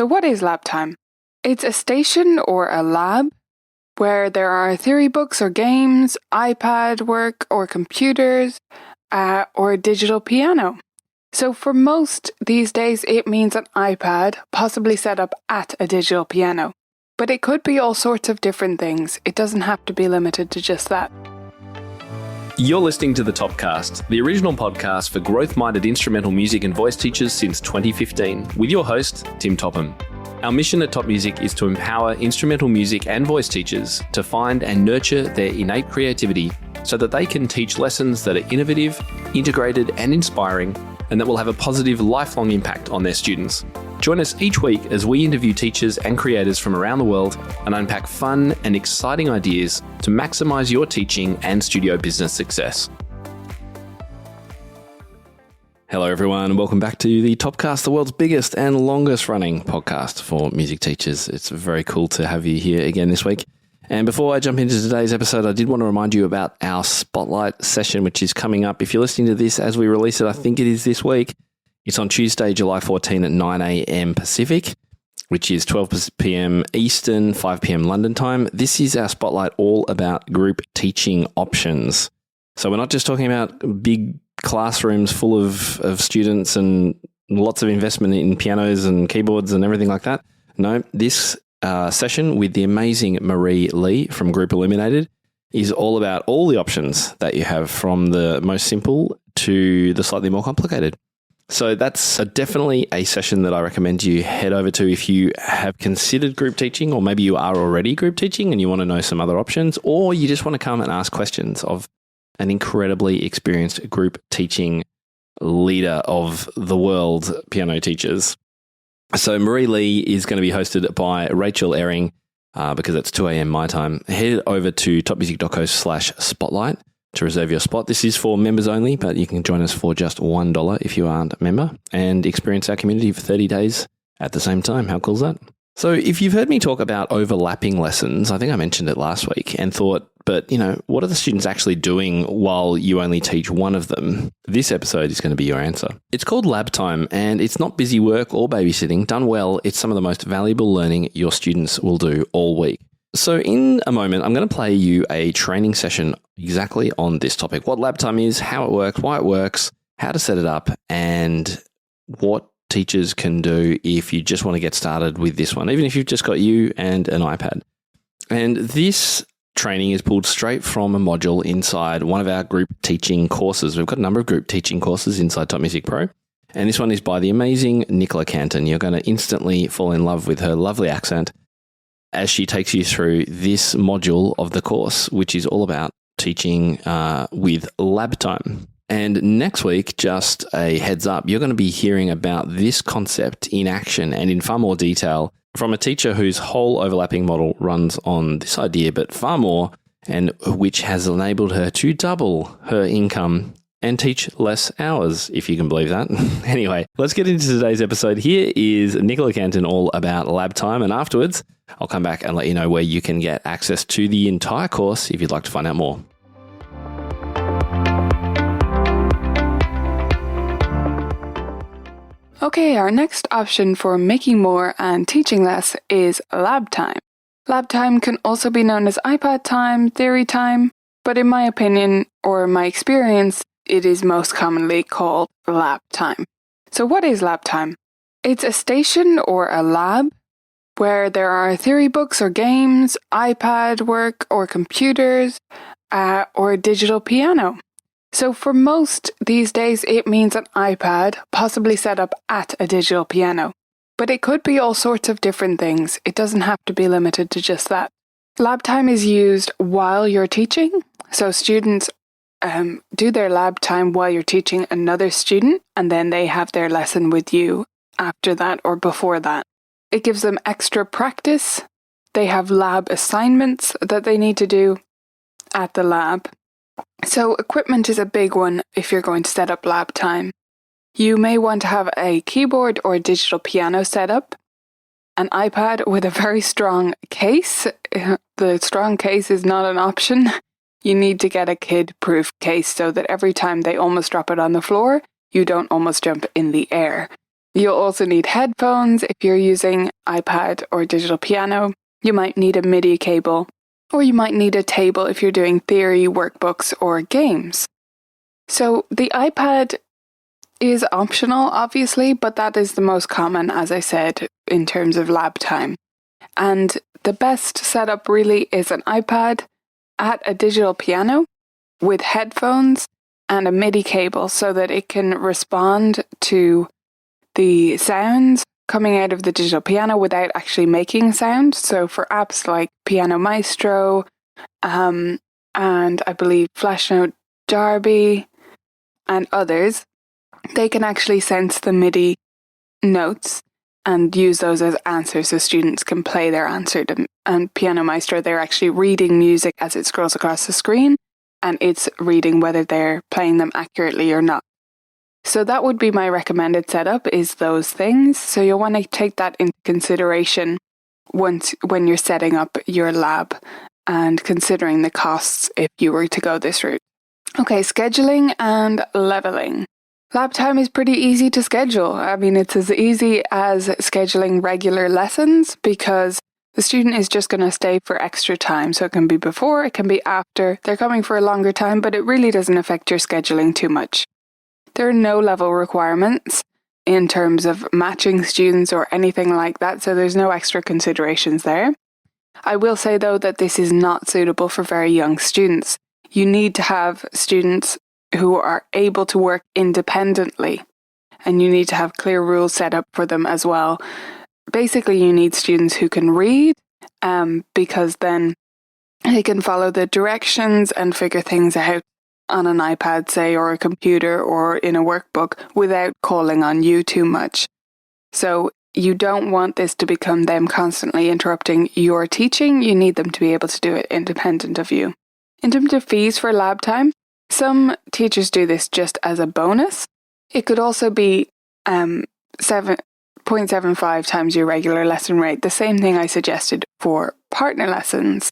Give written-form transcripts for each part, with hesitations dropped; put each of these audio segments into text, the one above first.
So what is lab time? It's a station or a lab where there are theory books or games, iPad work or computers, or a digital piano. So for most these days, it means an iPad, possibly set up at a digital piano. But it could be all sorts of different things. It doesn't have to be limited to just that. You're listening to the Topcast, the original podcast for growth-minded instrumental music and voice teachers since 2015, with your host, Tim Topham. Our mission at Top Music is to empower instrumental music and voice teachers to find and nurture their innate creativity so that they can teach lessons that are innovative, integrated, and inspiring, and that will have a positive, lifelong impact on their students. Join us each week as we interview teachers and creators from around the world and unpack fun and exciting ideas to maximize your teaching and studio business success. Hello everyone, and welcome back to the Topcast, the world's biggest and longest running podcast for music teachers. It's very cool to have you here again this week. And before I jump into today's episode, I did want to remind you about our Spotlight session, which is coming up. If you're listening to this as we release it, I think it is this week. It's on Tuesday, July 14 at 9 a.m. Pacific, which is 12 p.m. Eastern, 5 p.m. London time. This is our Spotlight all about group teaching options. So we're not just talking about big classrooms full of students and lots of investment in pianos and keyboards and everything like that. No, this session with the amazing Marie Lee from Group Illuminated is all about all the options that you have, from the most simple to the slightly more complicated. So that's definitely a session that I recommend you head over to if you have considered group teaching, or maybe you are already group teaching and you want to know some other options, or you just want to come and ask questions of an incredibly experienced group teaching leader of the world, piano teachers. So Marie Lee is going to be hosted by Rachel Ehring, because it's 2 a.m. my time. Head over to topmusic.co/spotlight to reserve your spot. This is for members only, but you can join us for just $1 if you aren't a member and experience our community for 30 days at the same time. How cool is that? So if you've heard me talk about overlapping lessons, I think I mentioned it last week and thought, but what are the students actually doing while you only teach one of them? This episode is going to be your answer. It's called lab time, and it's not busy work or babysitting. Done well, it's some of the most valuable learning your students will do all week. So in a moment, I'm going to play you a training session exactly on this topic: what lab time is, how it works, why it works, how to set it up, and what teachers can do if you just want to get started with this one, even if you've just got you and an iPad. And this training is pulled straight from a module inside one of our group teaching courses. We've got a number of group teaching courses inside TopMusicPro, and this one is by the amazing Nicola Cantan. You're going to instantly fall in love with her lovely accent as she takes you through this module of the course, which is all about teaching with lab time. And next week, just a heads up, you're going to be hearing about this concept in action and in far more detail from a teacher whose whole overlapping model runs on this idea, but far more, and which has enabled her to double her income and teach less hours, if you can believe that. Anyway, let's get into today's episode. Here is Nicola Cantan all about lab time, and afterwards, I'll come back and let you know where you can get access to the entire course if you'd like to find out more. Okay, our next option for making more and teaching less is lab time. Lab time can also be known as iPad time, theory time, but in my opinion, or my experience, it is most commonly called lab time. So what is lab time? It's a station or a lab where there are theory books or games, iPad work or computers, or a digital piano. So for most these days, it means an iPad, possibly set up at a digital piano. But it could be all sorts of different things. It doesn't have to be limited to just that. Lab time is used while you're teaching. So students do their lab time while you're teaching another student, and then they have their lesson with you after that or before that. It gives them extra practice. They have lab assignments that they need to do at the lab. So equipment is a big one if you're going to set up lab time. You may want to have a keyboard or a digital piano set up, an iPad with a very strong case. The strong case is not an option. You need to get a kid-proof case so that every time they almost drop it on the floor, you don't almost jump in the air. You'll also need headphones if you're using iPad or digital piano. You might need a MIDI cable, or you might need a table if you're doing theory, workbooks, or games. So the iPad is optional, obviously, but that is the most common, as I said, in terms of lab time. And the best setup really is an iPad at a digital piano with headphones and a MIDI cable so that it can respond to the sounds coming out of the digital piano without actually making sound. So for apps like Piano Maestro, and I believe Flashnote Derby and others, they can actually sense the MIDI notes and use those as answers so students can play their answer. And Piano Maestro, they're actually reading music as it scrolls across the screen, and it's reading whether they're playing them accurately or not. So that would be my recommended setup, is those things. So you'll want to take that into consideration when you're setting up your lab and considering the costs if you were to go this route. Okay, scheduling and leveling. Lab time is pretty easy to schedule. I mean, it's as easy as scheduling regular lessons because the student is just going to stay for extra time. So it can be before, it can be after. They're coming for a longer time, but it really doesn't affect your scheduling too much. There are no level requirements in terms of matching students or anything like that, so there's no extra considerations there. I will say, though, that this is not suitable for very young students. You need to have students who are able to work independently, and you need to have clear rules set up for them as well. Basically, you need students who can read, because then they can follow the directions and figure things out on an iPad, say, or a computer or in a workbook without calling on you too much. So you don't want this to become them constantly interrupting your teaching. You need them to be able to do it independent of you. In terms of fees for lab time, some teachers do this just as a bonus. It could also be 7.75 times your regular lesson rate. The same thing I suggested for partner lessons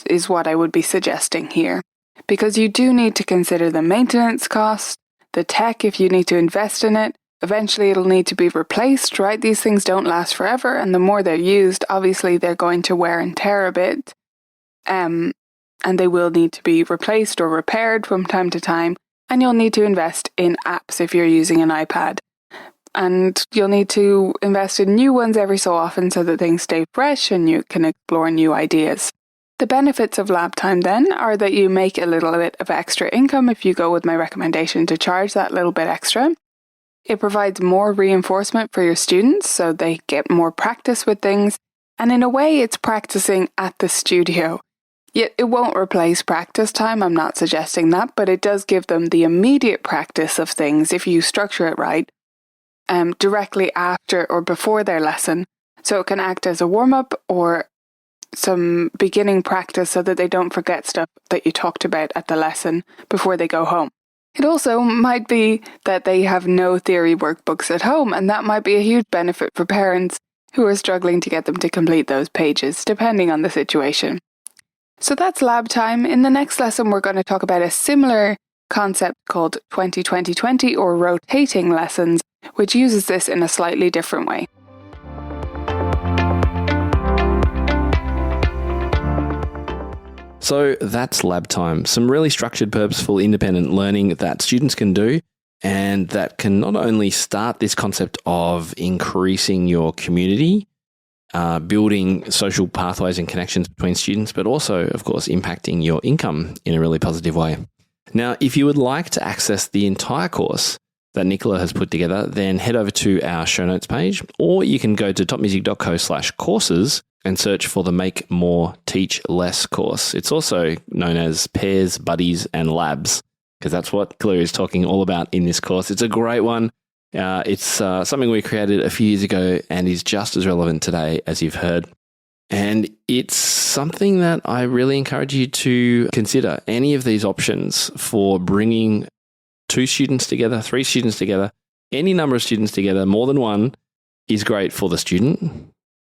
is what I would be suggesting here. Because you do need to consider the maintenance cost, the tech if you need to invest in it. Eventually it'll need to be replaced, right? These things don't last forever, and the more they're used, obviously they're going to wear and tear a bit. And they will need to be replaced or repaired from time to time. And you'll need to invest in apps if you're using an iPad. And you'll need to invest in new ones every so often so that things stay fresh and you can explore new ideas. The benefits of lab time then are that you make a little bit of extra income if you go with my recommendation to charge that little bit extra. It provides more reinforcement for your students so they get more practice with things. And in a way, it's practicing at the studio. Yet it won't replace practice time, I'm not suggesting that, but it does give them the immediate practice of things if you structure it right, directly after or before their lesson. So it can act as a warm-up or some beginning practice so that they don't forget stuff that you talked about at the lesson before they go home. It also might be that they have no theory workbooks at home, and that might be a huge benefit for parents who are struggling to get them to complete those pages, depending on the situation. So that's lab time. In the next lesson, we're going to talk about a similar concept called 20-20-20 or rotating lessons, which uses this in a slightly different way. So that's lab time. Some really structured, purposeful, independent learning that students can do, and that can not only start this concept of increasing your community, building social pathways and connections between students, but also, of course, impacting your income in a really positive way. Now, if you would like to access the entire course that Nicola has put together, then head over to our show notes page, or you can go to topmusic.co/courses and search for the Make More, Teach Less course. It's also known as Pairs, Buddies, and Labs, because that's what Claire is talking all about in this course. It's a great one. It's something we created a few years ago and is just as relevant today as you've heard. And it's something that I really encourage you to consider. Any of these options for bringing 2 students together, 3 students together, any number of students together, more than one, is great for the student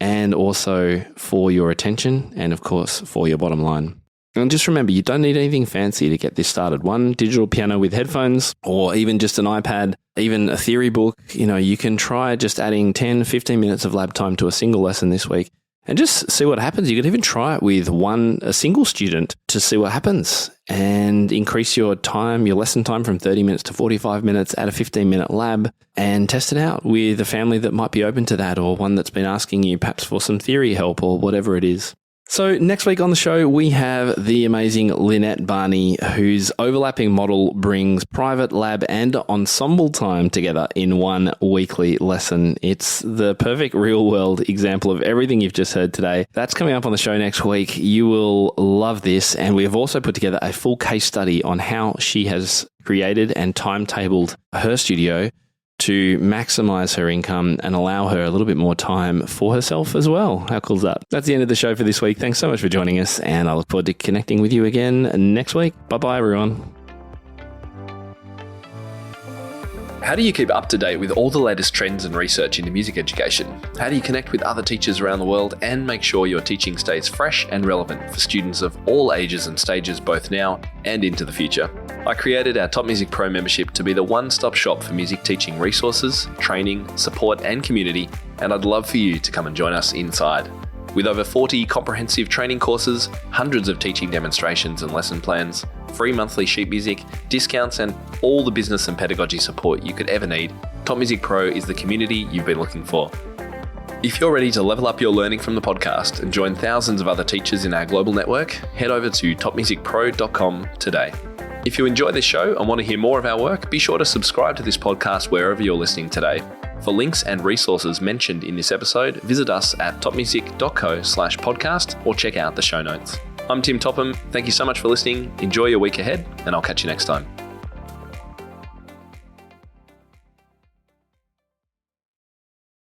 and also for your attention and, of course, for your bottom line. And just remember, you don't need anything fancy to get this started. One digital piano with headphones, or even just an iPad, even a theory book. You can try just adding 10, 15 minutes of lab time to a single lesson this week and just see what happens. You could even try it with a single student to see what happens and increase your lesson time from 30 minutes to 45 minutes, add a 15-minute lab and test it out with a family that might be open to that, or one that's been asking you perhaps for some theory help or whatever it is. So next week on the show, we have the amazing Lynette Barney, whose overlapping model brings private lab and ensemble time together in one weekly lesson. It's the perfect real-world example of everything you've just heard today. That's coming up on the show next week. You will love this. And we have also put together a full case study on how she has created and timetabled her studio to maximize her income and allow her a little bit more time for herself as well. How cool is that? That's the end of the show for this week. Thanks so much for joining us, and I look forward to connecting with you again next week. Bye-bye, everyone. How do you keep up to date with all the latest trends and research into music education? How do you connect with other teachers around the world and make sure your teaching stays fresh and relevant for students of all ages and stages, both now and into the future? I created our TopMusicPro membership to be the one-stop shop for music teaching resources, training, support and community, and I'd love for you to come and join us inside. With over 40 comprehensive training courses, hundreds of teaching demonstrations and lesson plans, free monthly sheet music, discounts and all the business and pedagogy support you could ever need, TopMusicPro is the community you've been looking for. If you're ready to level up your learning from the podcast and join thousands of other teachers in our global network, head over to topmusicpro.com today. If you enjoy this show and want to hear more of our work, be sure to subscribe to this podcast wherever you're listening today. For links and resources mentioned in this episode, visit us at topmusic.co/podcast or check out the show notes. I'm Tim Topham. Thank you so much for listening. Enjoy your week ahead, and I'll catch you next time.